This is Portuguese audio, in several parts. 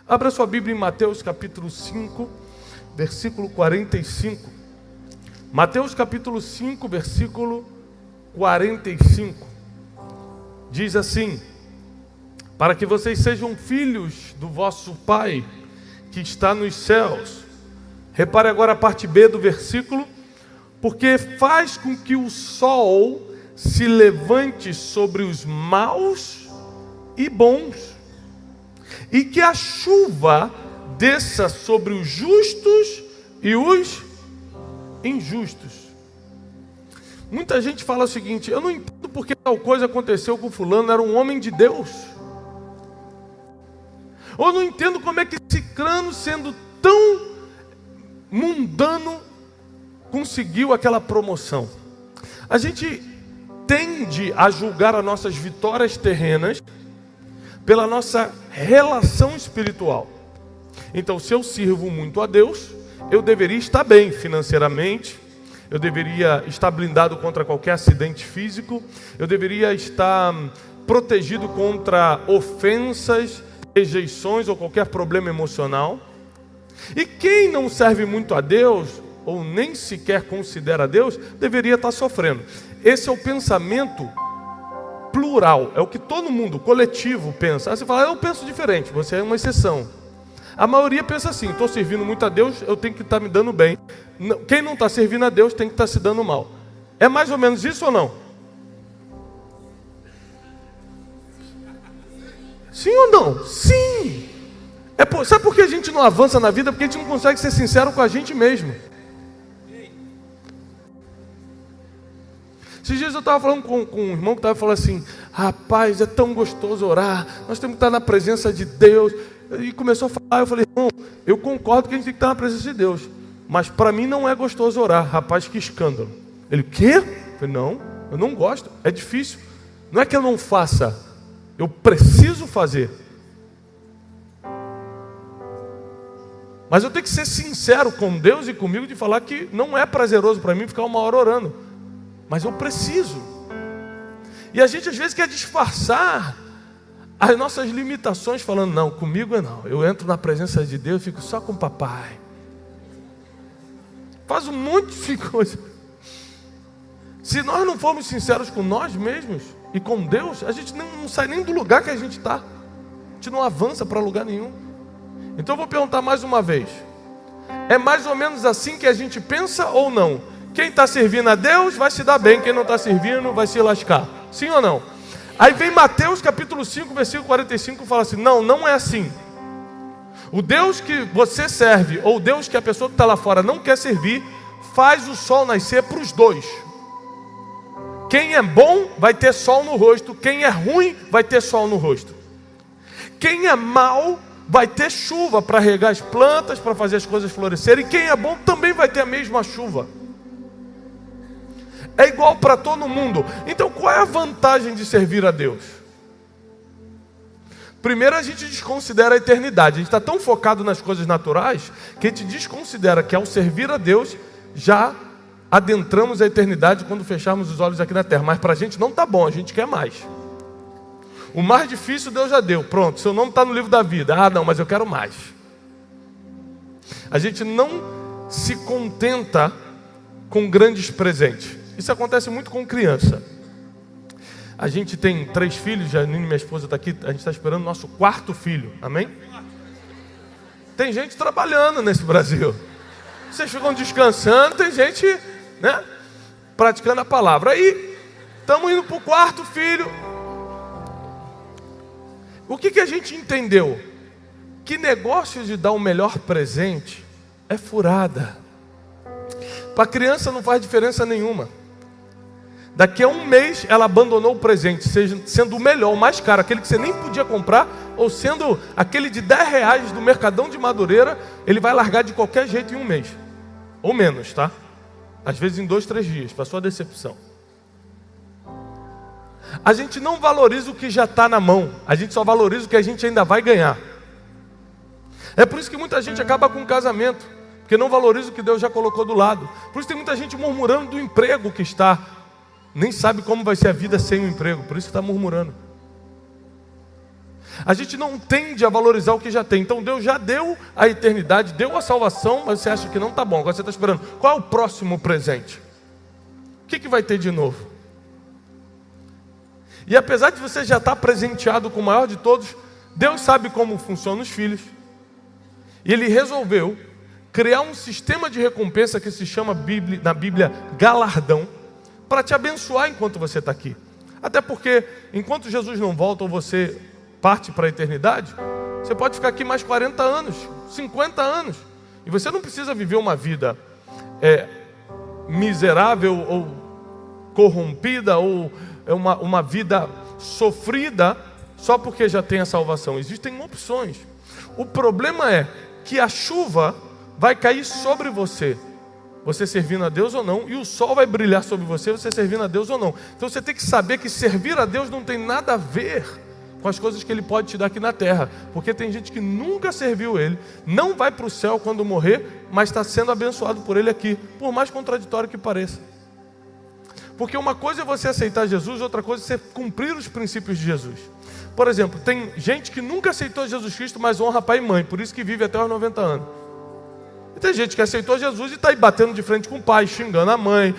Abra sua Bíblia em Mateus capítulo 5, versículo 45. Mateus capítulo 5, versículo 45. Diz assim: para que vocês sejam filhos do vosso Pai que está nos céus. Repare agora a parte B do versículo. Porque faz com que o sol se levante sobre os maus e bons, e que a chuva desça sobre os justos e os injustos. Muita gente fala o seguinte: eu não entendo porque tal coisa aconteceu com fulano, era um homem de Deus. Ou não entendo como é que Cicrano, sendo tão mundano, conseguiu aquela promoção. A gente tende a julgar as nossas vitórias terrenas pela nossa relação espiritual. Então, se eu sirvo muito a Deus, eu deveria estar bem financeiramente, eu deveria estar blindado contra qualquer acidente físico, eu deveria estar protegido contra ofensas, rejeições ou qualquer problema emocional. E quem não serve muito a Deus, ou nem sequer considera Deus, deveria estar sofrendo. Esse é o pensamento plural, é o que todo mundo, coletivo, pensa. Aí você fala: eu penso diferente, você é uma exceção. A maioria pensa assim: estou servindo muito a Deus, eu tenho que estar me dando bem. Quem não está servindo a Deus tem que estar se dando mal. É mais ou menos isso ou não? Sim ou não? Sim! Sabe por que a gente não avança na vida? Porque a gente não consegue ser sincero com a gente mesmo. Esses dias eu estava falando com um irmão que estava falando assim: rapaz, é tão gostoso orar, nós temos que estar na presença de Deus. E começou a falar, eu falei: irmão, eu concordo que a gente tem que estar na presença de Deus, mas para mim não é gostoso orar. Rapaz, que escândalo. Ele: o quê? Eu falei: não, eu não gosto, é difícil. Não é que eu não faça, eu preciso fazer. Mas eu tenho que ser sincero com Deus e comigo de falar que não é prazeroso para mim ficar uma hora orando. Mas eu preciso. E a gente às vezes quer disfarçar as nossas limitações falando: não, comigo é não. Eu entro na presença de Deus e fico só com o papai. Faz um monte de coisa. Se nós não formos sinceros com nós mesmos e com Deus, a gente não sai nem do lugar que a gente está. A gente não avança para lugar nenhum. Então eu vou perguntar mais uma vez: é mais ou menos assim que a gente pensa ou não? Quem está servindo a Deus vai se dar bem, quem não está servindo vai se lascar. Sim ou não? Aí vem Mateus capítulo 5, versículo 45 e fala assim: não, não é assim. O Deus que você serve, ou o Deus que a pessoa que está lá fora não quer servir, faz o sol nascer para os dois. Quem é bom vai ter sol no rosto, quem é ruim vai ter sol no rosto. Quem é mau vai ter chuva para regar as plantas, para fazer as coisas florescerem. E quem é bom também vai ter a mesma chuva. É igual para todo mundo. Então qual é a vantagem de servir a Deus? Primeiro, a gente desconsidera a eternidade. A gente está tão focado nas coisas naturais que a gente desconsidera que ao servir a Deus já adentramos a eternidade quando fecharmos os olhos aqui na terra. Mas para a gente não está bom, a gente quer mais. O mais difícil Deus já deu. Pronto, seu nome está no livro da vida. Ah não, mas eu quero mais. A gente não se contenta com grandes presentes. Isso acontece muito com criança. A gente tem 3 filhos, Janine, minha esposa está aqui, a gente está esperando o nosso 4º filho, amém? Tem gente trabalhando nesse Brasil. Vocês ficam descansando, tem gente, né, praticando a palavra. Aí, estamos indo para o 4º filho. O que a gente entendeu? Que negócio de dar o melhor presente é furada. Para a criança não faz diferença nenhuma. Daqui a um mês ela abandonou o presente, sendo o melhor, o mais caro, aquele que você nem podia comprar, ou sendo aquele de R$10 do Mercadão de Madureira, ele vai largar de qualquer jeito em um mês. Ou menos, tá? Às vezes em 2, 3 dias, para sua decepção. A gente não valoriza o que já está na mão, a gente só valoriza o que a gente ainda vai ganhar. É por isso que muita gente acaba com o casamento, porque não valoriza o que Deus já colocou do lado. Por isso tem muita gente murmurando do emprego que está. Nem sabe como vai ser a vida sem o emprego, por isso que está murmurando. A gente não tende a valorizar o que já tem. Então Deus já deu a eternidade, deu a salvação, mas você acha que não está bom. Agora você está esperando. Qual é o próximo presente? O que vai ter de novo? E apesar de você já estar presenteado com o maior de todos, Deus sabe como funcionam os filhos. E Ele resolveu criar um sistema de recompensa que se chama na Bíblia galardão, para te abençoar enquanto você está aqui. Até porque, enquanto Jesus não volta ou você parte para a eternidade, você pode ficar aqui mais 40 anos, 50 anos. E você não precisa viver uma vida miserável ou corrompida ou uma vida sofrida só porque já tem a salvação. Existem opções. O problema é que a chuva vai cair sobre você, você servindo a Deus ou não, e o sol vai brilhar sobre você, você servindo a Deus ou não. Então você tem que saber que servir a Deus não tem nada a ver com as coisas que Ele pode te dar aqui na terra, porque tem gente que nunca serviu Ele, não vai para o céu quando morrer, mas está sendo abençoado por Ele aqui, por mais contraditório que pareça. Porque uma coisa é você aceitar Jesus, outra coisa é você cumprir os princípios de Jesus. Por exemplo, tem gente que nunca aceitou Jesus Cristo, mas honra pai e mãe, por isso que vive até os 90 anos. E tem gente que aceitou Jesus e está aí batendo de frente com o pai, xingando a mãe,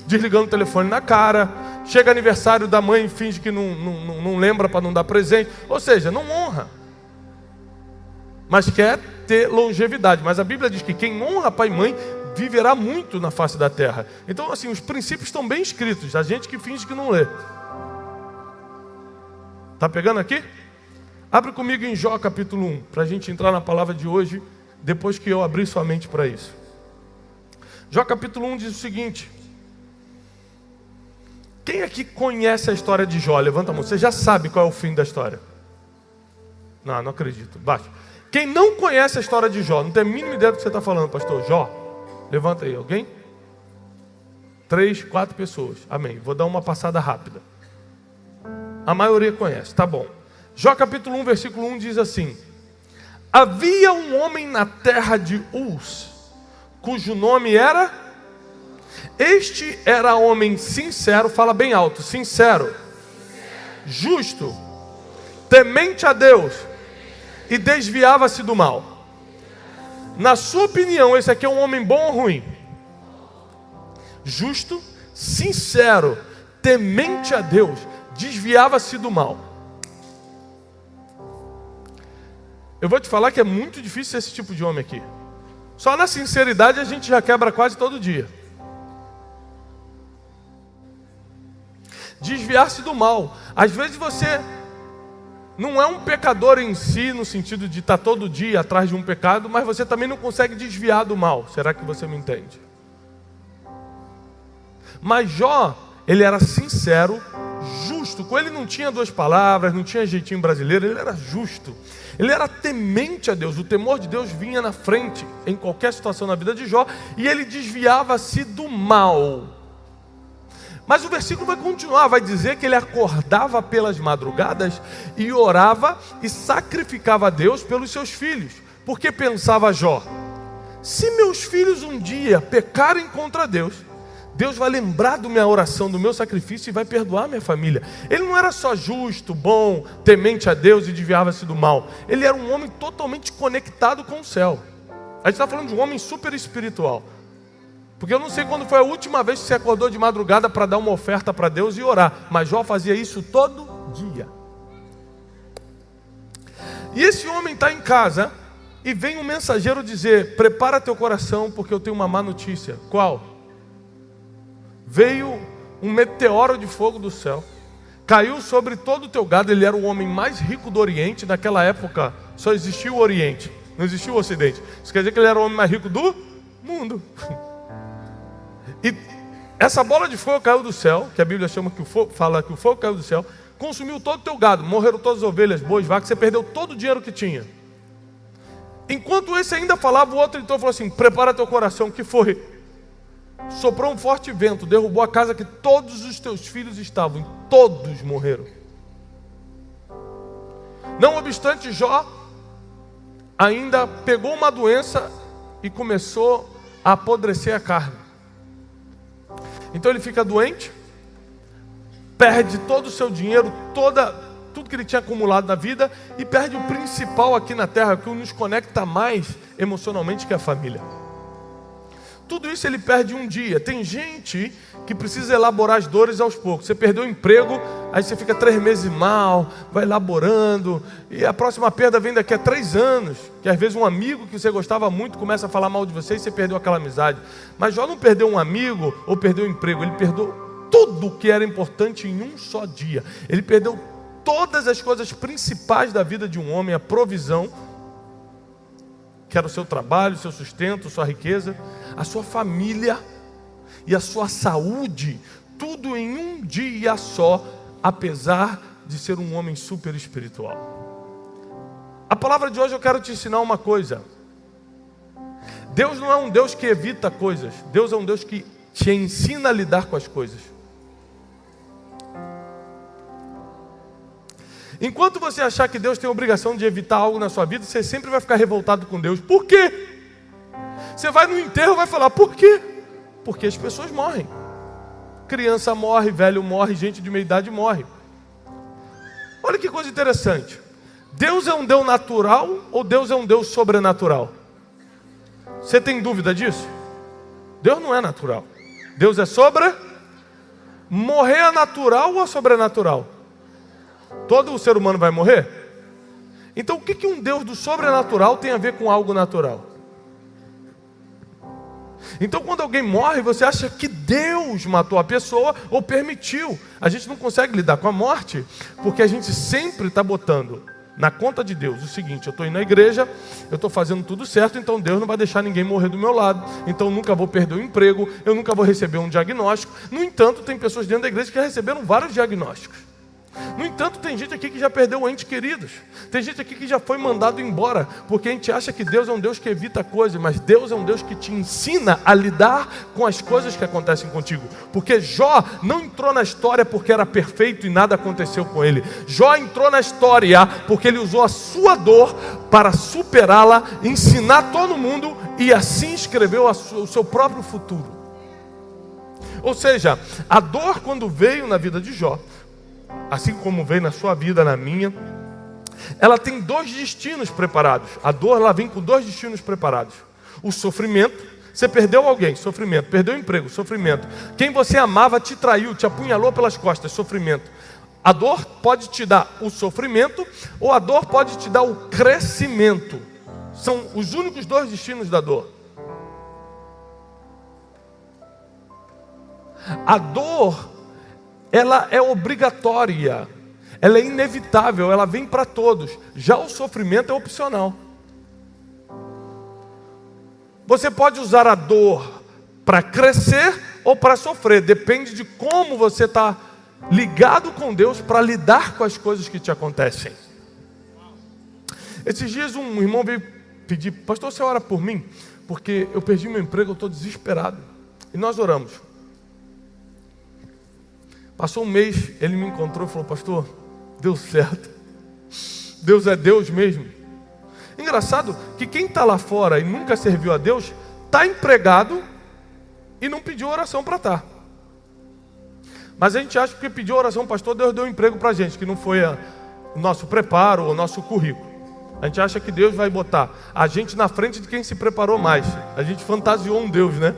desligando o telefone na cara. Chega aniversário da mãe e finge que não lembra para não dar presente. Ou seja, não honra. Mas quer ter longevidade. Mas a Bíblia diz que quem honra pai e mãe viverá muito na face da terra. Então, assim, os princípios estão bem escritos. A gente que finge que não lê. Está pegando aqui? Abre comigo em Jó capítulo 1, para a gente entrar na palavra de hoje, depois que eu abrir sua mente para isso. Jó capítulo 1 diz o seguinte: quem aqui conhece a história de Jó? Levanta a mão. Você já sabe qual é o fim da história? Não acredito. Baixa. Quem não conhece a história de Jó, não tem a mínima ideia do que você está falando, pastor? Jó, levanta aí. Alguém? 3, 4 pessoas. Amém. Vou dar uma passada rápida. A maioria conhece, tá bom. Jó capítulo 1, versículo 1 diz assim: havia um homem na terra de Uz, cujo nome era... Este era homem sincero, fala bem alto, sincero, justo, temente a Deus e desviava-se do mal. Na sua opinião, esse aqui é um homem bom ou ruim? Justo, sincero, temente a Deus, desviava-se do mal. Eu vou te falar que é muito difícil ser esse tipo de homem aqui. Só na sinceridade a gente já quebra quase todo dia. Desviar-se do mal. Às vezes você não é um pecador em si, no sentido de estar todo dia atrás de um pecado, mas você também não consegue desviar do mal. Será que você me entende? Mas Jó, ele era sincero, justo. Com ele não tinha duas palavras, não tinha jeitinho brasileiro, ele era justo. Ele era temente a Deus, o temor de Deus vinha na frente em qualquer situação na vida de Jó, e ele desviava-se do mal. Mas o versículo vai continuar, vai dizer que ele acordava pelas madrugadas e orava e sacrificava a Deus pelos seus filhos. Porque pensava Jó: se meus filhos um dia pecarem contra Deus, Deus vai lembrar da minha oração, do meu sacrifício e vai perdoar minha família. Ele não era só justo, bom, temente a Deus e desviava-se do mal. Ele era um homem totalmente conectado com o céu. A gente está falando de um homem super espiritual. Porque eu não sei quando foi a última vez que você acordou de madrugada para dar uma oferta para Deus e orar. Mas Jó fazia isso todo dia. E esse homem está em casa e vem um mensageiro dizer: prepara teu coração porque eu tenho uma má notícia. Qual? Veio um meteoro de fogo do céu, caiu sobre todo o teu gado. Ele era o homem mais rico do Oriente. Naquela época só existia o Oriente, não existia o Ocidente. Isso quer dizer que ele era o homem mais rico do mundo. E essa bola de fogo caiu do céu, que a Bíblia chama que o fogo, fala que o fogo caiu do céu, consumiu todo o teu gado, morreram todas as ovelhas, bois, vacas, você perdeu todo o dinheiro que tinha. Enquanto esse ainda falava, o outro então falou assim: prepara teu coração. O que foi? Soprou um forte vento, derrubou a casa que todos os teus filhos estavam, e todos morreram. Não obstante, Jó ainda pegou uma doença e começou a apodrecer a carne. Então ele fica doente, perde todo o seu dinheiro, toda tudo que ele tinha acumulado na vida e perde o principal aqui na terra, que nos conecta mais emocionalmente, que é a família. Tudo isso ele perde um dia. Tem gente que precisa elaborar as dores aos poucos. Você perdeu o emprego, aí você fica 3 meses mal, vai elaborando, e a próxima perda vem daqui a 3 anos, que às vezes um amigo que você gostava muito começa a falar mal de você e você perdeu aquela amizade. Mas Jó não perdeu um amigo ou perdeu o emprego, ele perdeu tudo que era importante em um só dia. Ele perdeu todas as coisas principais da vida de um homem, a provisão, que era o seu trabalho, o seu sustento, sua riqueza, a sua família e a sua saúde, tudo em um dia só, apesar de ser um homem super espiritual. A palavra de hoje eu quero te ensinar uma coisa. Deus não é um Deus que evita coisas, Deus é um Deus que te ensina a lidar com as coisas. Enquanto você achar que Deus tem a obrigação de evitar algo na sua vida, você sempre vai ficar revoltado com Deus. Por quê? Você vai no enterro e vai falar, por quê? Porque as pessoas morrem. Criança morre, velho morre, gente de meia idade morre. Olha que coisa interessante. Deus é um Deus natural ou Deus é um Deus sobrenatural? Você tem dúvida disso? Deus não é natural. Deus é Morrer é natural ou é sobrenatural? Todo ser humano vai morrer? Então o que um Deus do sobrenatural tem a ver com algo natural? Então quando alguém morre, você acha que Deus matou a pessoa ou permitiu. A gente não consegue lidar com a morte, porque a gente sempre está botando na conta de Deus o seguinte: eu estou indo na igreja, eu estou fazendo tudo certo, então Deus não vai deixar ninguém morrer do meu lado, então eu nunca vou perder o emprego, eu nunca vou receber um diagnóstico. No entanto, tem pessoas dentro da igreja que receberam vários diagnósticos. No entanto, tem gente aqui que já perdeu entes queridos. Tem gente aqui que já foi mandado embora, porque a gente acha que Deus é um Deus que evita coisas, mas Deus é um Deus que te ensina a lidar com as coisas que acontecem contigo. Porque Jó não entrou na história porque era perfeito e nada aconteceu com ele. Jó entrou na história porque ele usou a sua dor para superá-la, ensinar todo mundo e assim escreveu o seu próprio futuro. Ou seja, a dor, quando veio na vida de Jó, assim como veio na sua vida, na minha, ela tem 2 destinos preparados. A dor, ela vem com 2 destinos preparados. O sofrimento, você perdeu alguém, sofrimento. Perdeu o emprego, sofrimento. Quem você amava te traiu, te apunhalou pelas costas, sofrimento. A dor pode te dar o sofrimento ou a dor pode te dar o crescimento. São os únicos 2 destinos da dor. A dor, ela é obrigatória, ela é inevitável, ela vem para todos. Já o sofrimento é opcional. Você pode usar a dor para crescer ou para sofrer, depende de como você está ligado com Deus para lidar com as coisas que te acontecem. Esses dias um irmão veio pedir: pastor, você ora por mim? Porque eu perdi meu emprego, eu estou desesperado. E nós oramos. Passou um mês, ele me encontrou e falou: pastor, deu certo. Deus é Deus mesmo. Engraçado que quem está lá fora e nunca serviu a Deus, está empregado e não pediu oração para estar. Mas a gente acha que pediu oração, pastor, Deus deu um emprego para a gente, que não foi o nosso preparo, o nosso currículo. A gente acha que Deus vai botar a gente na frente de quem se preparou mais. A gente fantasiou um Deus, né?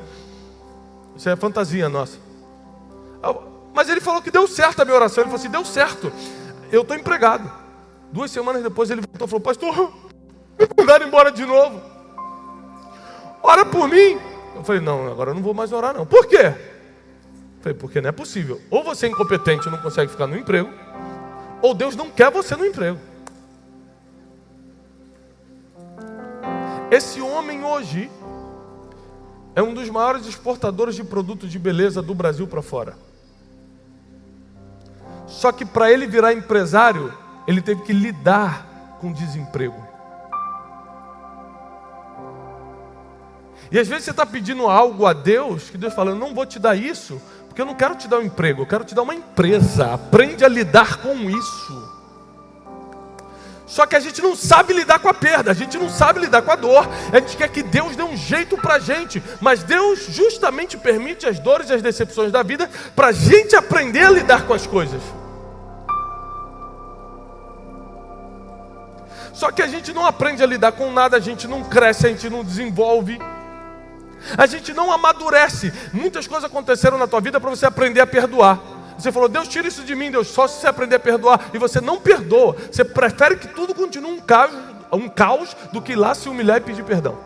Isso é fantasia nossa. Mas ele falou que deu certo a minha oração. Ele falou assim: deu certo, eu estou empregado. 2 semanas depois ele voltou e falou: pastor, me mandaram embora de novo. Ora por mim. Eu falei: não, agora eu não vou mais orar não. Por quê? Eu falei: porque não é possível. Ou você é incompetente e não consegue ficar no emprego, ou Deus não quer você no emprego. Esse homem hoje é um dos maiores exportadores de produtos de beleza do Brasil para fora. Só que para ele virar empresário, ele teve que lidar com desemprego. E às vezes você está pedindo algo a Deus, que Deus fala: eu não vou te dar isso, porque eu não quero te dar um emprego, eu quero te dar uma empresa. Aprende a lidar com isso. Só que a gente não sabe lidar com a perda, a gente não sabe lidar com a dor. A gente quer que Deus dê um jeito para a gente, mas Deus justamente permite as dores e as decepções da vida para a gente aprender a lidar com as coisas. Só que a gente não aprende a lidar com nada, a gente não cresce, a gente não desenvolve, a gente não amadurece. Muitas coisas aconteceram na tua vida para você aprender a perdoar. Você falou, Deus, tira isso de mim, Deus, só se você aprender a perdoar. E você não perdoa, você prefere que tudo continue um caos do que ir lá se humilhar e pedir perdão.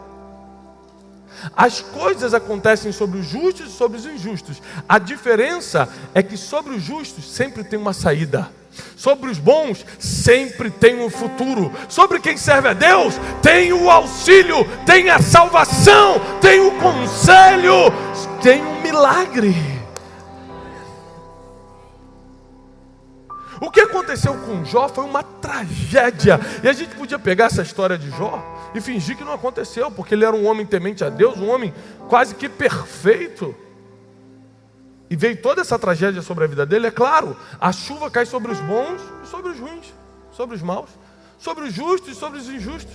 As coisas acontecem sobre os justos e sobre os injustos. A diferença é que sobre os justos sempre tem uma saída. Sobre os bons sempre tem um futuro. Sobre quem serve a Deus tem o auxílio, tem a salvação, tem o conselho, tem um milagre. O que aconteceu com Jó foi uma tragédia. E a gente podia pegar essa história de Jó e fingir que não aconteceu, porque ele era um homem temente a Deus, um homem quase que perfeito. E veio toda essa tragédia sobre a vida dele. É claro, a chuva cai sobre os bons e sobre os ruins, sobre os maus, sobre os justos e sobre os injustos.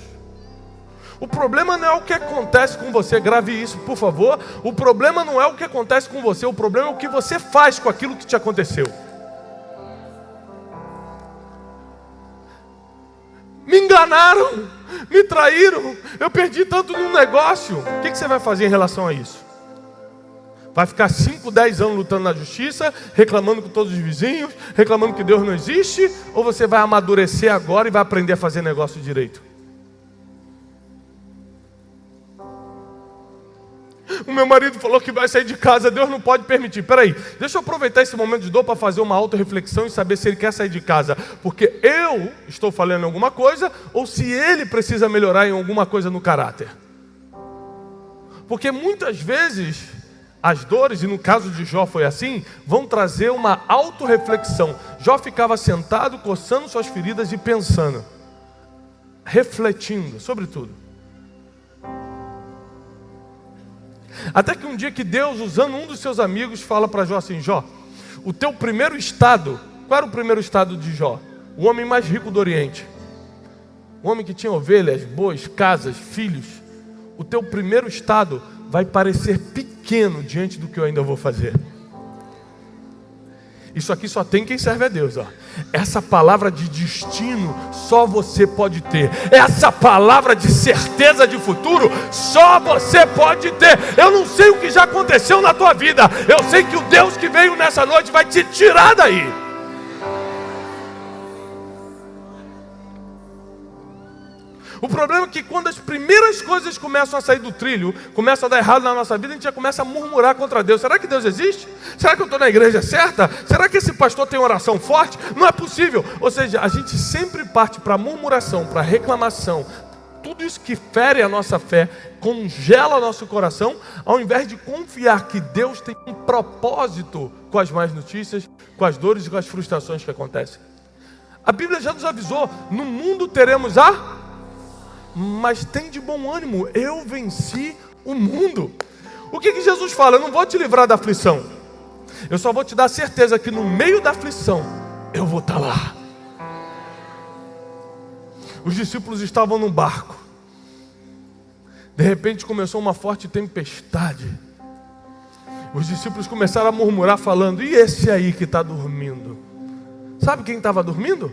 O problema não é o que acontece com você, grave isso, por favor. O problema não é o que acontece com você, o problema é o que você faz com aquilo que te aconteceu. Me enganaram, me traíram, eu perdi tanto num negócio. O que você vai fazer em relação a isso? Vai ficar 5, 10 anos lutando na justiça, reclamando com todos os vizinhos, reclamando que Deus não existe? Ou você vai amadurecer agora e vai aprender a fazer negócio direito? O meu marido falou que vai sair de casa, Deus não pode permitir. Peraí, deixa eu aproveitar esse momento de dor para fazer uma autorreflexão e saber se ele quer sair de casa porque eu estou falhando em alguma coisa ou se ele precisa melhorar em alguma coisa no caráter. Porque muitas vezes as dores, e no caso de Jó foi assim, vão trazer uma autorreflexão. Jó ficava sentado, coçando suas feridas e pensando, refletindo sobre tudo. Até que um dia que Deus, usando um dos seus amigos, fala para Jó assim, Jó, o teu primeiro estado, qual era o primeiro estado de Jó? O homem mais rico do Oriente. O homem que tinha ovelhas, bois, casas, filhos. O teu primeiro estado vai parecer pequeno diante do que eu ainda vou fazer. Isso aqui só tem quem serve a Deus, ó. Essa palavra de destino só você pode ter. Essa palavra de certeza de futuro só você pode ter. Eu não sei o que já aconteceu na tua vida. Eu sei que o Deus que veio nessa noite vai te tirar daí. O problema é que quando as primeiras coisas começam a sair do trilho, começam a dar errado na nossa vida, a gente já começa a murmurar contra Deus. Será que Deus existe? Será que eu estou na igreja certa? Será que esse pastor tem oração forte? Não é possível. Ou seja, a gente sempre parte para murmuração, para reclamação. Tudo isso que fere a nossa fé, congela nosso coração, ao invés de confiar que Deus tem um propósito com as más notícias, com as dores e com as frustrações que acontecem. A Bíblia já nos avisou, no mundo teremos mas tem de bom ânimo, eu venci o mundo. O que Jesus fala? Eu não vou te livrar da aflição, eu só vou te dar certeza que no meio da aflição, eu vou estar lá. Os discípulos estavam num barco. De repente começou uma forte tempestade. Os discípulos começaram a murmurar falando, e esse aí que está dormindo? Sabe quem estava dormindo?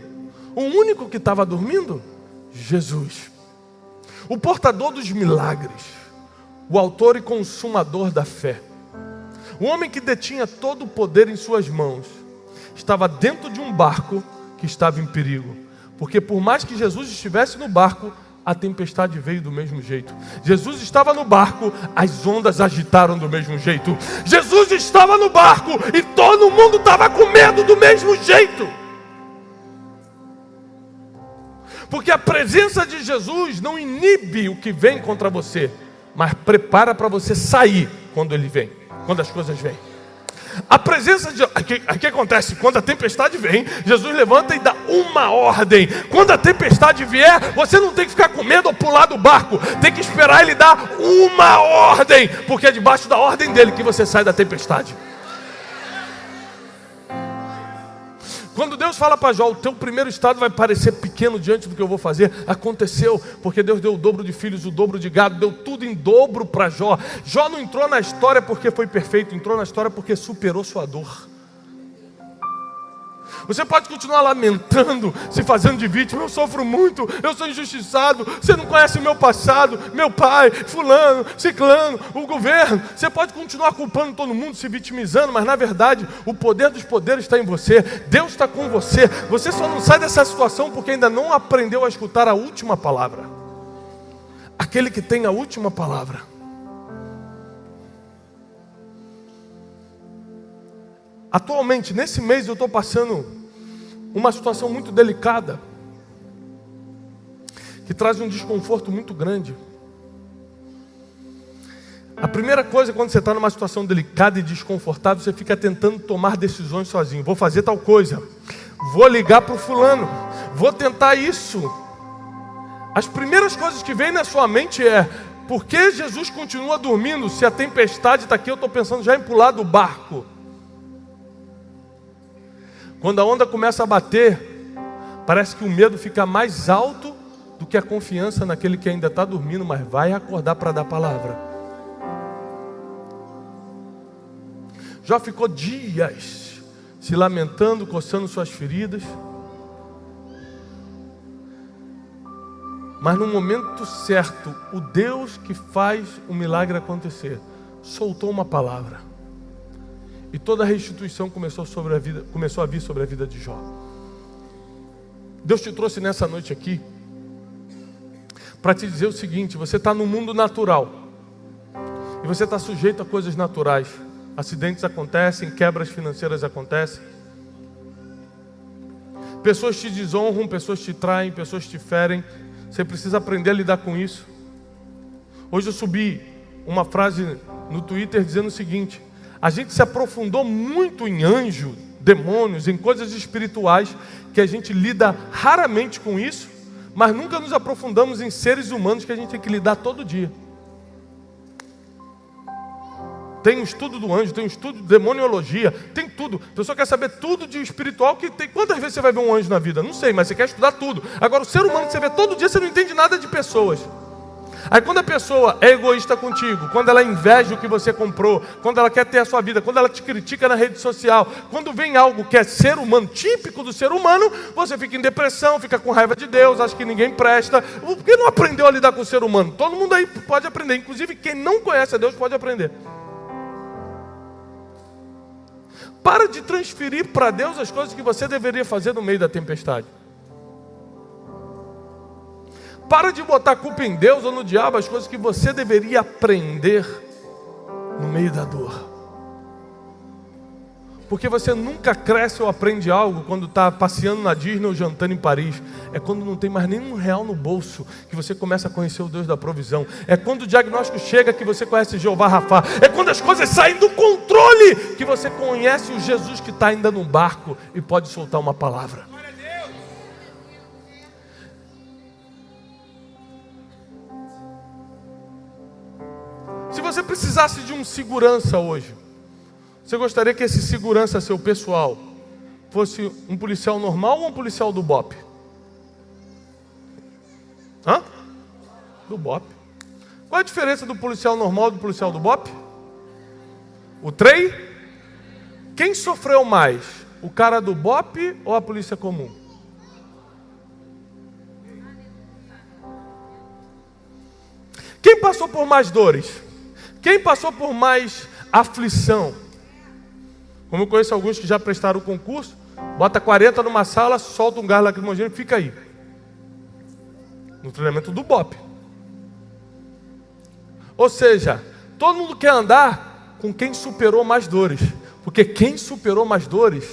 O único que estava dormindo? Jesus. O portador dos milagres, o autor e consumador da fé, o homem que detinha todo o poder em suas mãos, estava dentro de um barco que estava em perigo, porque por mais que Jesus estivesse no barco, a tempestade veio do mesmo jeito. Jesus estava no barco, as ondas agitaram do mesmo jeito. Jesus estava no barco e todo mundo estava com medo do mesmo jeito. Porque a presença de Jesus não inibe o que vem contra você, mas prepara para você sair quando ele vem, quando as coisas vêm. A presença de... O que acontece? Quando a tempestade vem, Jesus levanta e dá uma ordem. Quando a tempestade vier, você não tem que ficar com medo ou pular do barco. Tem que esperar ele dar uma ordem, porque é debaixo da ordem dele que você sai da tempestade. Quando Deus fala para Jó, o teu primeiro estado vai parecer pequeno diante do que eu vou fazer, aconteceu, porque Deus deu o dobro de filhos, o dobro de gado, deu tudo em dobro para Jó. Jó não entrou na história porque foi perfeito, entrou na história porque superou sua dor. Você pode continuar lamentando, se fazendo de vítima. Eu sofro muito, eu sou injustiçado. Você não conhece o meu passado, meu pai, fulano, ciclano, o governo. Você pode continuar culpando todo mundo, se vitimizando, mas na verdade o poder dos poderes está em você. Deus está com você. Você só não sai dessa situação porque ainda não aprendeu a escutar a última palavra. Aquele que tem a última palavra. Atualmente, nesse mês, eu estou passando uma situação muito delicada, que traz um desconforto muito grande. A primeira coisa, quando você está numa situação delicada e desconfortável, você fica tentando tomar decisões sozinho. Vou fazer tal coisa, vou ligar para o fulano, vou tentar isso. As primeiras coisas que vêm na sua mente é: por que Jesus continua dormindo? Se a tempestade está aqui, eu estou pensando já em pular do barco. Quando a onda começa a bater, parece que o medo fica mais alto do que a confiança naquele que ainda está dormindo, mas vai acordar para dar palavra. Já ficou dias se lamentando, coçando suas feridas, mas no momento certo, o Deus que faz o milagre acontecer, soltou uma palavra. E toda a restituição começou a vir sobre a vida de Jó. Deus te trouxe nessa noite aqui para te dizer o seguinte: você está no mundo natural e você está sujeito a coisas naturais. Acidentes acontecem, quebras financeiras acontecem, pessoas te desonram, pessoas te traem, pessoas te ferem. Você precisa aprender a lidar com isso. Hoje eu subi uma frase no Twitter dizendo o seguinte: a gente se aprofundou muito em anjo, demônios, em coisas espirituais, que a gente lida raramente com isso, mas nunca nos aprofundamos em seres humanos que a gente tem que lidar todo dia. Tem um estudo do anjo, tem um estudo de demoniologia, tem tudo. A pessoa quer saber tudo de espiritual que tem. Quantas vezes você vai ver um anjo na vida? Não sei, mas você quer estudar tudo. Agora, o ser humano que você vê todo dia, você não entende nada de pessoas. Aí quando a pessoa é egoísta contigo, quando ela inveja o que você comprou, quando ela quer ter a sua vida, quando ela te critica na rede social, quando vem algo que é ser humano, típico do ser humano, você fica em depressão, fica com raiva de Deus, acha que ninguém presta. Por que não aprendeu a lidar com o ser humano? Todo mundo aí pode aprender, inclusive quem não conhece a Deus pode aprender. Para de transferir para Deus as coisas que você deveria fazer no meio da tempestade. Para de botar culpa em Deus ou no diabo as coisas que você deveria aprender no meio da dor. Porque você nunca cresce ou aprende algo quando está passeando na Disney ou jantando em Paris. É quando não tem mais nenhum real no bolso que você começa a conhecer o Deus da provisão. É quando o diagnóstico chega que você conhece Jeová Rafá. É quando as coisas saem do controle que você conhece o Jesus que está ainda no barco e pode soltar uma palavra. Se você precisasse de um segurança hoje, você gostaria que esse segurança seu pessoal fosse um policial normal ou um policial do BOP? Hã? Do BOP. Qual a diferença do policial normal e do policial do BOP? O trem? Quem sofreu mais? O cara do BOP ou a polícia comum? Quem passou por mais dores? Quem passou por mais aflição? Como eu conheço alguns que já prestaram o concurso, bota 40 numa sala, solta um gás lacrimogêneo e fica aí. No treinamento do BOP. Ou seja, todo mundo quer andar com quem superou mais dores. Porque quem superou mais dores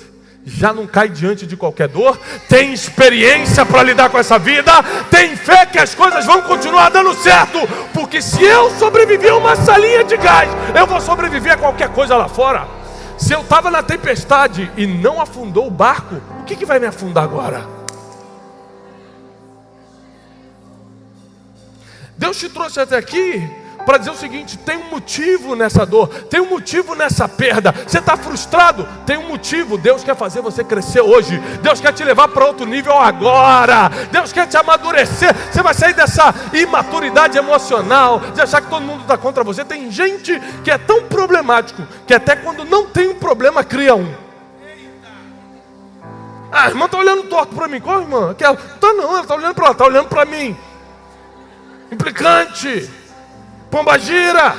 já não cai diante de qualquer dor, tem experiência para lidar com essa vida, tem fé que as coisas vão continuar dando certo. Porque se eu sobreviver a uma salinha de gás, eu vou sobreviver a qualquer coisa lá fora. Se eu estava na tempestade e não afundou o barco, o que vai me afundar agora? Deus te trouxe até aqui para dizer o seguinte: tem um motivo nessa dor, tem um motivo nessa perda. Você está frustrado? Tem um motivo. Deus quer fazer você crescer hoje. Deus quer te levar para outro nível agora. Deus quer te amadurecer. Você vai sair dessa imaturidade emocional, de achar que todo mundo está contra você. Tem gente que é tão problemático, que até quando não tem um problema, cria um. Ah, a irmã está olhando torto para mim. Qual irmã? Aquela. Tá não, ela está olhando para ela, está olhando para mim. Implicante. Pombagira.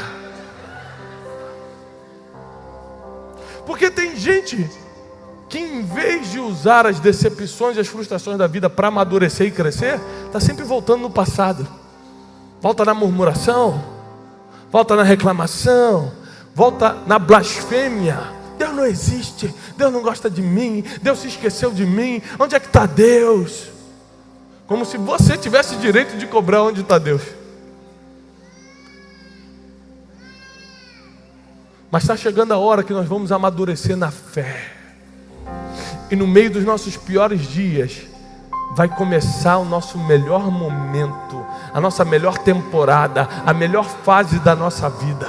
Porque tem gente que em vez de usar as decepções e as frustrações da vida para amadurecer e crescer, está sempre voltando no passado. Volta na murmuração, volta na reclamação, volta na blasfêmia. Deus não existe, Deus não gosta de mim, Deus se esqueceu de mim, onde é que está Deus? Como se você tivesse direito de cobrar onde está Deus. Mas está chegando a hora que nós vamos amadurecer na fé. E no meio dos nossos piores dias, vai começar o nosso melhor momento, a nossa melhor temporada, a melhor fase da nossa vida.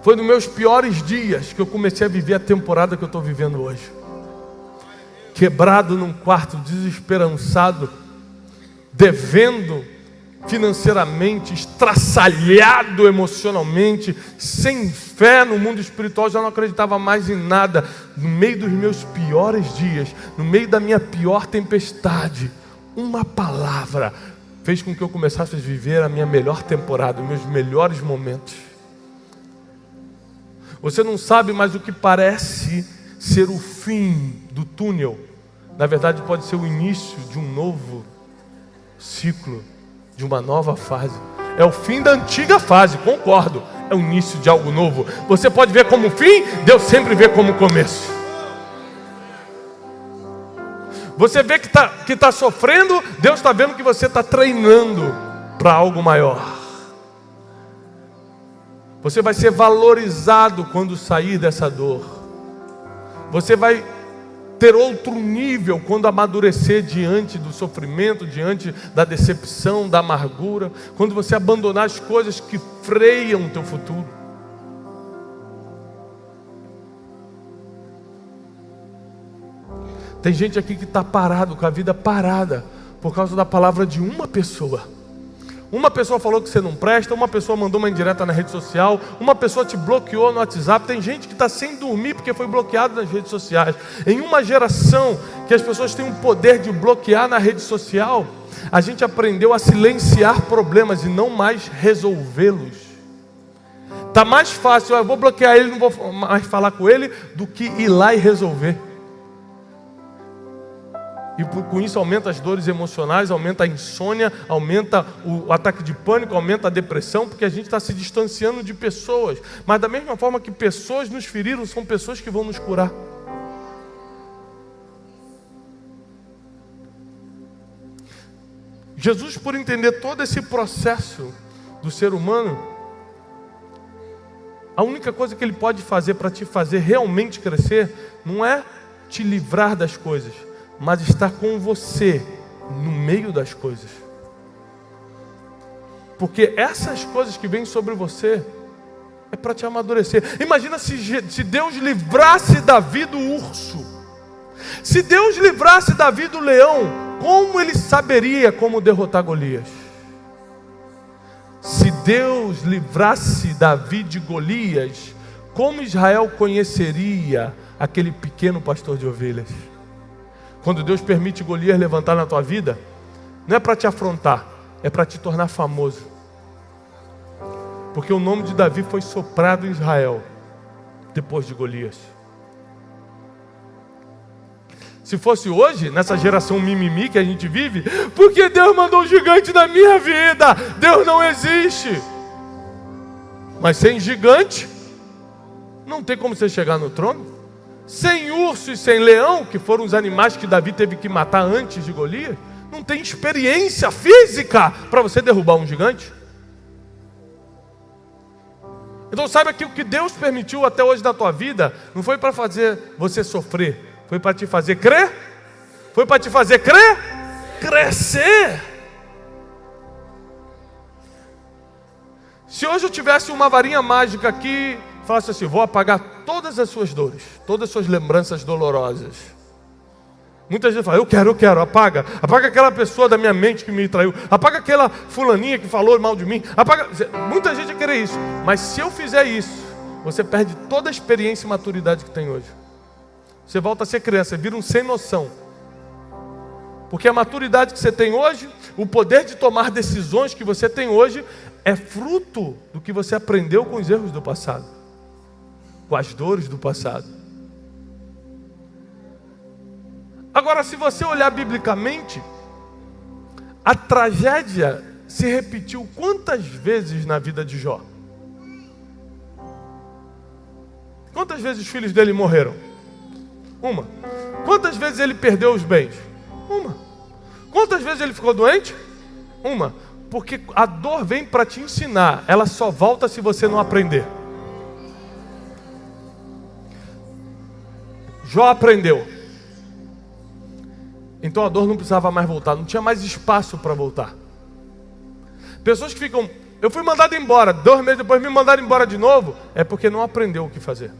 Foi nos meus piores dias que eu comecei a viver a temporada que eu estou vivendo hoje. Quebrado num quarto, desesperançado, devendo financeiramente, estraçalhado emocionalmente, sem fé no mundo espiritual, já não acreditava mais em nada. No meio dos meus piores dias, no meio da minha pior tempestade, uma palavra fez com que eu começasse a viver a minha melhor temporada, os meus melhores momentos. Você não sabe, mas o que parece ser o fim do túnel, na verdade pode ser o início de um novo ciclo, de uma nova fase. É o fim da antiga fase, concordo. É o início de algo novo. Você pode ver como fim, Deus sempre vê como começo. Você vê que está sofrendo, Deus está vendo que você está treinando para algo maior. Você vai ser valorizado quando sair dessa dor. Você vai ter outro nível quando amadurecer diante do sofrimento, diante da decepção, da amargura, quando você abandonar as coisas que freiam o teu futuro. Tem gente aqui que está parado, com a vida parada, por causa da palavra de uma pessoa. Uma pessoa falou que você não presta, uma pessoa mandou uma indireta na rede social, uma pessoa te bloqueou no WhatsApp. Tem gente que está sem dormir porque foi bloqueado nas redes sociais. Em uma geração que as pessoas têm o poder de bloquear na rede social, a gente aprendeu a silenciar problemas e não mais resolvê-los. Está mais fácil, eu vou bloquear ele, não vou mais falar com ele, do que ir lá e resolver. E com isso aumenta as dores emocionais, aumenta a insônia, aumenta o ataque de pânico, aumenta a depressão, porque a gente está se distanciando de pessoas. Mas da mesma forma que pessoas nos feriram, são pessoas que vão nos curar. Jesus, por entender todo esse processo do ser humano, a única coisa que Ele pode fazer para te fazer realmente crescer, não é te livrar das coisas, mas estar com você no meio das coisas. Porque essas coisas que vêm sobre você é para te amadurecer. Imagina se Deus livrasse Davi do urso. Se Deus livrasse Davi do leão, como ele saberia como derrotar Golias? Se Deus livrasse Davi de Golias, como Israel conheceria aquele pequeno pastor de ovelhas? Quando Deus permite Golias levantar na tua vida, não é para te afrontar, é para te tornar famoso. Porque o nome de Davi foi soprado em Israel depois de Golias. Se fosse hoje, nessa geração mimimi que a gente vive, porque Deus mandou um gigante na minha vida? Deus não existe. Mas sem gigante, não tem como você chegar no trono. Sem urso e sem leão, que foram os animais que Davi teve que matar antes de Golias, não tem experiência física para você derrubar um gigante. Então saiba que o que Deus permitiu até hoje na tua vida, não foi para fazer você sofrer, foi para te fazer crer. Foi para te fazer crer? Crescer. Se hoje eu tivesse uma varinha mágica aqui, falasse assim, vou apagar todas as suas dores, todas as suas lembranças dolorosas. Muita gente fala, eu quero, apaga aquela pessoa da minha mente que me traiu, apaga aquela fulaninha que falou mal de mim, apaga. Muita gente vai querer isso, mas se eu fizer isso, você perde toda a experiência e maturidade que tem hoje. Você volta a ser criança, você vira um sem noção. Porque a maturidade que você tem hoje, o poder de tomar decisões que você tem hoje, é fruto do que você aprendeu com os erros do passado, com as dores do passado. Agora, se você olhar biblicamente, a tragédia se repetiu quantas vezes na vida de Jó? Quantas vezes os filhos dele morreram? Uma. Quantas vezes ele perdeu os bens? Uma. Quantas vezes ele ficou doente? Uma. Porque a dor vem para te ensinar, ela só volta se você não aprender. Jó aprendeu. Então a dor não precisava mais voltar, não tinha mais espaço para voltar. Pessoas que ficam, eu fui mandado embora, 2 meses depois me mandaram embora de novo, é porque não aprendeu o que fazer.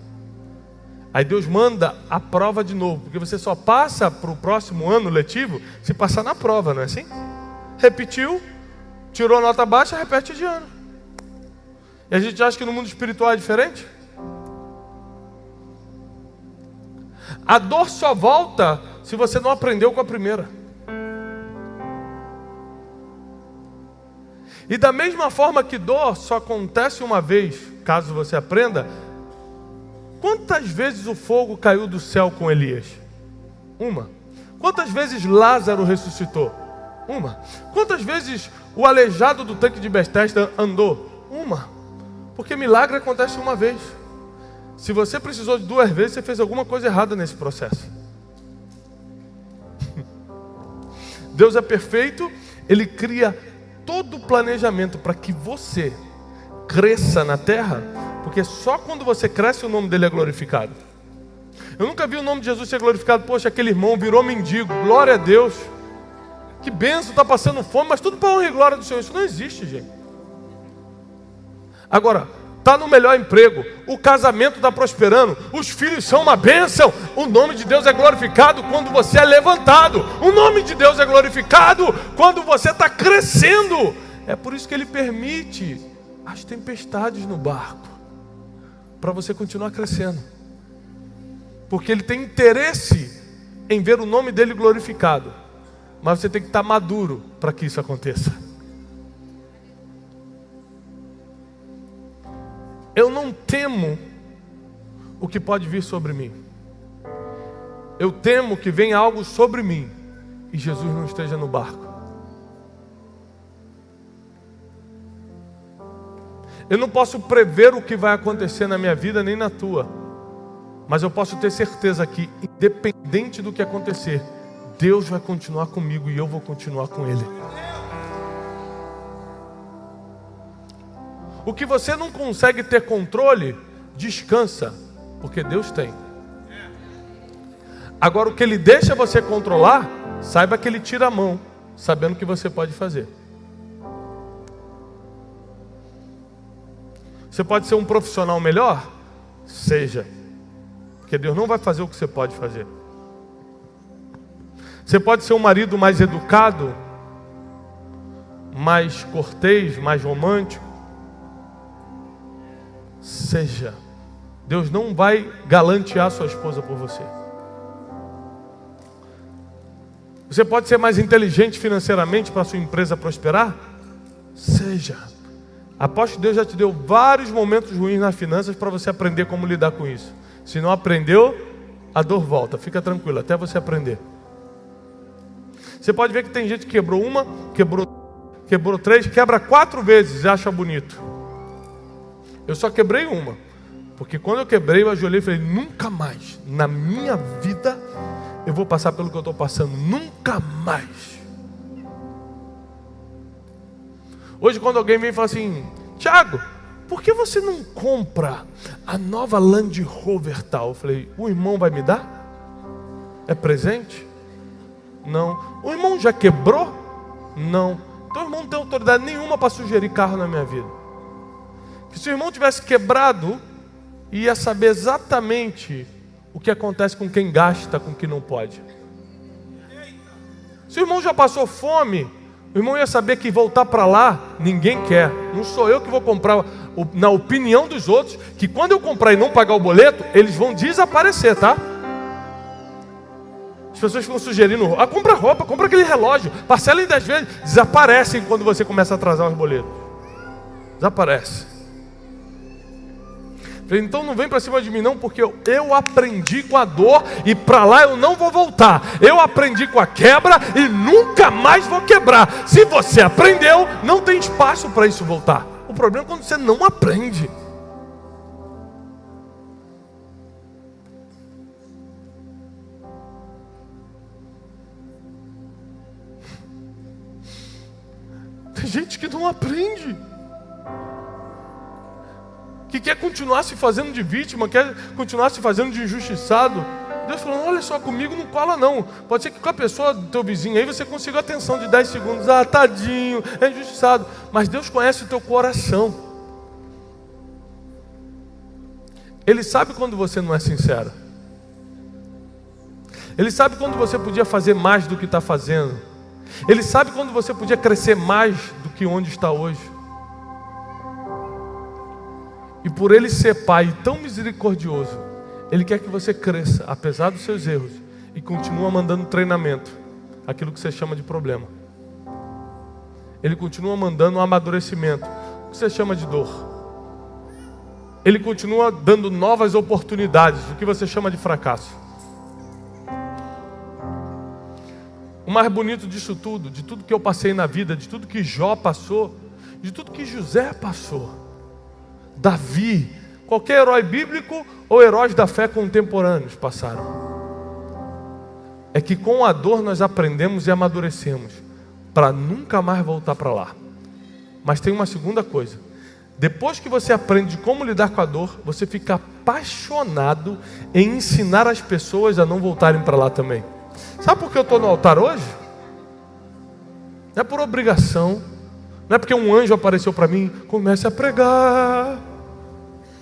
Aí Deus manda a prova de novo, porque você só passa para o próximo ano letivo se passar na prova, não é assim? Repetiu, tirou nota baixa, repete de ano. E a gente acha que no mundo espiritual é diferente? A dor só volta se você não aprendeu com a primeira. E da mesma forma que dor só acontece uma vez, caso você aprenda, quantas vezes o fogo caiu do céu com Elias? Uma. Quantas vezes Lázaro ressuscitou? Uma. Quantas vezes o aleijado do tanque de Betesda andou? Uma. Porque milagre acontece uma vez. Se você precisou de 2 vezes, você fez alguma coisa errada nesse processo. Deus é perfeito, Ele cria todo o planejamento para que você cresça na terra, porque só quando você cresce o nome dele é glorificado. Eu nunca vi o nome de Jesus ser glorificado. Poxa, aquele irmão virou mendigo, glória a Deus, que benção, está passando fome, mas tudo para honra e glória do Senhor. Isso não existe, gente. Agora, está no melhor emprego, o casamento está prosperando, os filhos são uma bênção, o nome de Deus é glorificado quando você é levantado, o nome de Deus é glorificado quando você está crescendo. É por isso que Ele permite as tempestades no barco, para você continuar crescendo, porque Ele tem interesse em ver o nome dEle glorificado, mas você tem que estar maduro para que isso aconteça. Eu não temo o que pode vir sobre mim. Eu temo que venha algo sobre mim e Jesus não esteja no barco. Eu não posso prever o que vai acontecer na minha vida nem na tua, mas eu posso ter certeza que, independente do que acontecer, Deus vai continuar comigo e eu vou continuar com Ele. O que você não consegue ter controle, descansa, porque Deus tem. Agora, o que Ele deixa você controlar, saiba que Ele tira a mão, sabendo o que você pode fazer. Você pode ser um profissional melhor? Seja, porque Deus não vai fazer o que você pode fazer. Você pode ser um marido mais educado, mais cortês, mais romântico? Seja, Deus não vai galantear sua esposa por você. Você pode ser mais inteligente financeiramente para sua empresa prosperar? Seja. Aposto que Deus já te deu vários momentos ruins nas finanças para você aprender como lidar com isso. Se não aprendeu, a dor volta. Fica tranquilo, até você aprender. Você pode ver que tem gente que quebrou uma, quebrou 3, quebra 4 vezes e acha bonito. Eu só quebrei uma, porque quando eu quebrei, eu ajoelhei e falei, nunca mais, na minha vida, eu vou passar pelo que eu estou passando, nunca mais. Hoje quando alguém vem e fala assim, Thiago, por que você não compra a nova Land Rover tal? Eu falei, o irmão vai me dar? É presente? Não. O irmão já quebrou? Não. Então o irmão não tem autoridade nenhuma para sugerir carro na minha vida. Se o irmão tivesse quebrado, ia saber exatamente o que acontece com quem gasta, com quem não pode. Se o irmão já passou fome, o irmão ia saber que voltar para lá, ninguém quer. Não sou eu que vou comprar, na opinião dos outros, que quando eu comprar e não pagar o boleto, eles vão desaparecer, tá? As pessoas ficam sugerindo, compra roupa, compra aquele relógio, parcela em 10 vezes. Desaparecem quando você começa a atrasar os boletos. Desaparece. Então não vem para cima de mim não, porque eu aprendi com a dor e para lá eu não vou voltar. Eu aprendi com a quebra e nunca mais vou quebrar. Se você aprendeu, não tem espaço para isso voltar. O problema é quando você não aprende. Tem gente que não aprende, que quer continuar se fazendo de vítima, quer continuar se fazendo de injustiçado. Deus falou, olha só, comigo não cola não. Pode ser que com a pessoa do teu vizinho aí você consiga a atenção de 10 segundos. Tadinho, é injustiçado. Mas Deus conhece o teu coração. Ele sabe quando você não é sincero. Ele sabe quando você podia fazer mais do que está fazendo. Ele sabe quando você podia crescer mais do que onde está hoje. E por Ele ser Pai tão misericordioso, Ele quer que você cresça, apesar dos seus erros, e continua mandando treinamento, aquilo que você chama de problema. Ele continua mandando um amadurecimento, o que você chama de dor. Ele continua dando novas oportunidades, o que você chama de fracasso. O mais bonito disso tudo, de tudo que eu passei na vida, de tudo que Jó passou, de tudo que José passou, Davi, qualquer herói bíblico ou heróis da fé contemporâneos passaram, é que com a dor nós aprendemos e amadurecemos para nunca mais voltar para lá. Mas tem uma segunda coisa: depois que você aprende como lidar com a dor, você fica apaixonado em ensinar as pessoas a não voltarem para lá também. Sabe por que eu estou no altar hoje? Não é por obrigação, não é porque um anjo apareceu para mim, comece a pregar.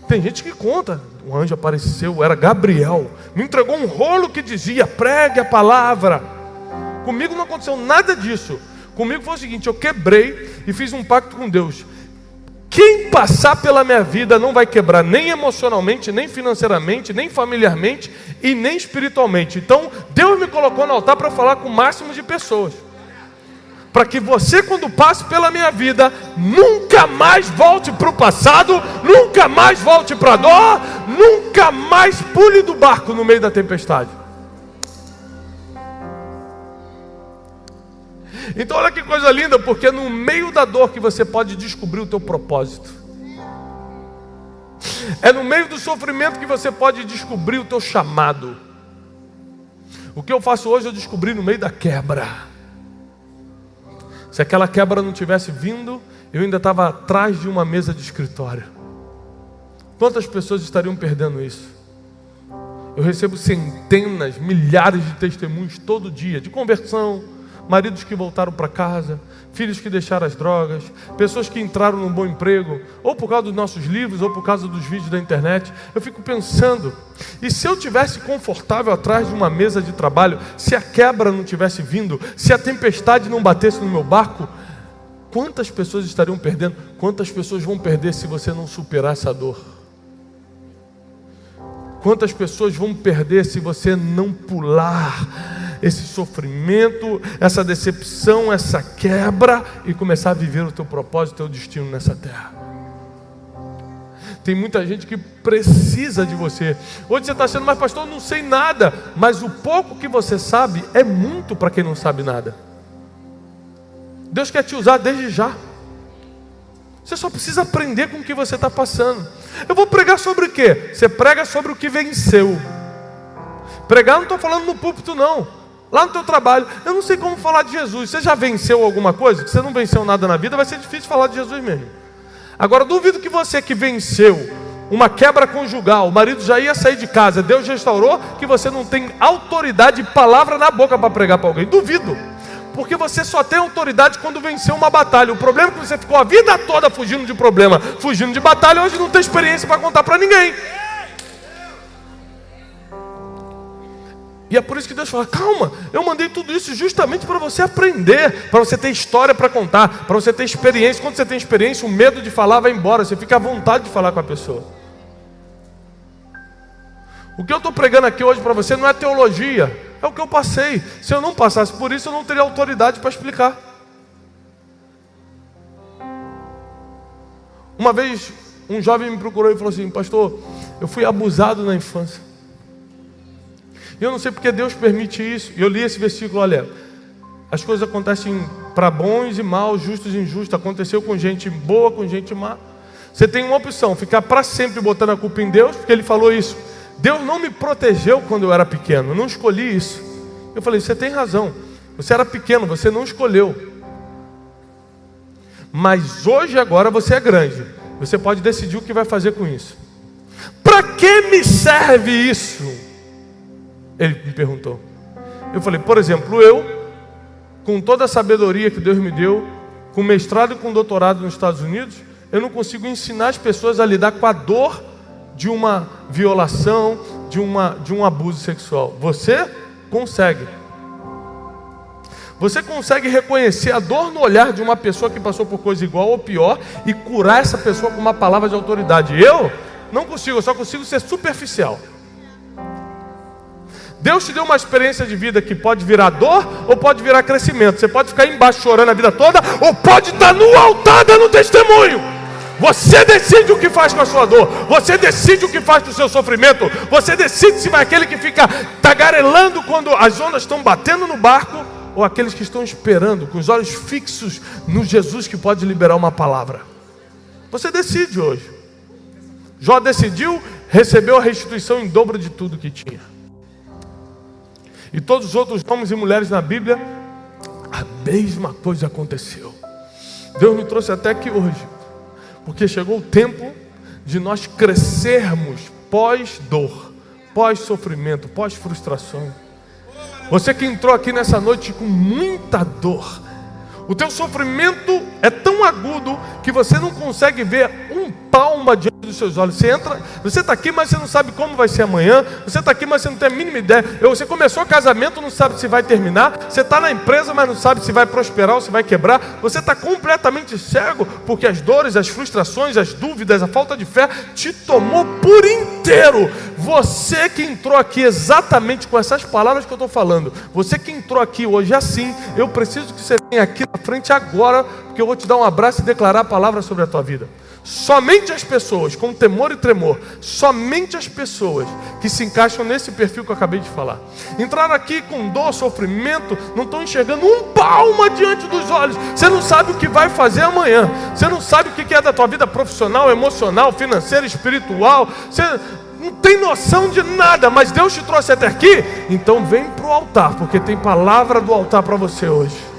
Tem gente que conta, um anjo apareceu, era Gabriel, me entregou um rolo que dizia, pregue a palavra. Comigo não aconteceu nada disso. Comigo foi o seguinte, eu quebrei e fiz um pacto com Deus. Quem passar pela minha vida não vai quebrar nem emocionalmente, nem financeiramente, nem familiarmente e nem espiritualmente. Então Deus me colocou no altar para falar com o máximo de pessoas, para que você, quando passe pela minha vida, nunca mais volte para o passado, nunca mais volte para a dor, nunca mais pule do barco no meio da tempestade. Então olha que coisa linda, porque no meio da dor que você pode descobrir o teu propósito. É no meio do sofrimento que você pode descobrir o teu chamado. O que eu faço hoje eu descobri no meio da quebra. Se aquela quebra não tivesse vindo, eu ainda estava atrás de uma mesa de escritório. Quantas pessoas estariam perdendo isso? Eu recebo centenas, milhares de testemunhos todo dia, de conversão, maridos que voltaram para casa, filhos que deixaram as drogas, pessoas que entraram num bom emprego, ou por causa dos nossos livros, ou por causa dos vídeos da internet. Eu fico pensando, e se eu tivesse confortável atrás de uma mesa de trabalho, se a quebra não tivesse vindo, se a tempestade não batesse no meu barco, quantas pessoas estariam perdendo? Quantas pessoas vão perder se você não superar essa dor? Quantas pessoas vão perder se você não pular esse sofrimento, essa decepção, essa quebra e começar a viver o teu propósito, o teu destino nessa terra? Tem muita gente que precisa de você. Hoje você está achando, mas pastor, eu não sei nada. Mas o pouco que você sabe é muito para quem não sabe nada. Deus quer te usar desde já. Você só precisa aprender com o que você está passando. Eu vou pregar sobre o quê? Você prega sobre o que venceu. Pregar não estou falando no púlpito não. Lá no teu trabalho, eu não sei como falar de Jesus. Você já venceu alguma coisa? Se você não venceu nada na vida, vai ser difícil falar de Jesus mesmo. Agora, duvido que você que venceu uma quebra conjugal, o marido já ia sair de casa, Deus restaurou, que você não tem autoridade e palavra na boca para pregar para alguém. Duvido. Porque você só tem autoridade quando venceu uma batalha. O problema é que você ficou a vida toda fugindo de problema, fugindo de batalha, hoje não tem experiência para contar para ninguém. E é por isso que Deus fala, calma, eu mandei tudo isso justamente para você aprender, para você ter história para contar, para você ter experiência. Quando você tem experiência, o medo de falar vai embora, você fica à vontade de falar com a pessoa. O que eu estou pregando aqui hoje para você não é teologia, É o que eu passei. Se eu não passasse por isso, eu não teria autoridade para explicar. Uma vez, um jovem me procurou e falou assim: pastor, eu fui abusado na infância. E eu não sei porque Deus permite isso. E eu li esse versículo, olha, as coisas acontecem para bons e maus, justos e injustos. Aconteceu com gente boa, com gente má. Você tem uma opção, ficar para sempre botando a culpa em Deus, porque Ele falou isso. Deus não me protegeu quando eu era pequeno, eu não escolhi isso. Eu falei, você tem razão, você era pequeno, você não escolheu. Mas hoje, agora, você é grande. Você pode decidir o que vai fazer com isso. Para que me serve isso? Ele me perguntou. Eu falei, por exemplo, eu, com toda a sabedoria que Deus me deu, com mestrado e com doutorado nos Estados Unidos, eu não consigo ensinar as pessoas a lidar com a dor de uma violação, de um abuso sexual. Você consegue. Você consegue reconhecer a dor no olhar de uma pessoa que passou por coisa igual ou pior e curar essa pessoa com uma palavra de autoridade. Eu não consigo, eu só consigo ser superficial. Deus te deu uma experiência de vida que pode virar dor ou pode virar crescimento. Você pode ficar embaixo chorando a vida toda ou pode estar no altar dando testemunho. Você decide o que faz com a sua dor. Você decide o que faz com o seu sofrimento. Você decide se vai aquele que fica tagarelando quando as ondas estão batendo no barco, ou aqueles que estão esperando, com os olhos fixos no Jesus que pode liberar uma palavra. Você decide hoje. Jó decidiu, recebeu a restituição em dobro de tudo que tinha. E todos os outros homens e mulheres na Bíblia, a mesma coisa aconteceu. Deus me trouxe até aqui hoje, porque chegou o tempo de nós crescermos pós-dor, pós-sofrimento, pós-frustração. Você que entrou aqui nessa noite com muita dor, o teu sofrimento é tão agudo que você não consegue ver um palmo diante dos seus olhos. Você está aqui, mas você não sabe como vai ser amanhã. Você está aqui, mas você não tem a mínima ideia. Você começou o casamento, não sabe se vai terminar. Você está na empresa, mas não sabe se vai prosperar ou se vai quebrar. Você está completamente cego, porque as dores, as frustrações, as dúvidas, a falta de fé te tomou por inteiro. Você que entrou aqui exatamente com essas palavras que eu estou falando, você que entrou aqui hoje assim, eu preciso que você venha aqui na frente agora, porque eu vou te dar um abraço e declarar a palavra sobre a tua vida. Somente as pessoas com temor e tremor, somente as pessoas que se encaixam nesse perfil que eu acabei de falar, entraram aqui com dor, sofrimento, não estão enxergando um palmo diante dos olhos. Você não sabe o que vai fazer amanhã. Você não sabe o que é da tua vida profissional, emocional, financeira, espiritual. Você não tem noção de nada, mas Deus te trouxe até aqui. Então vem para o altar, porque tem palavra do altar para você hoje.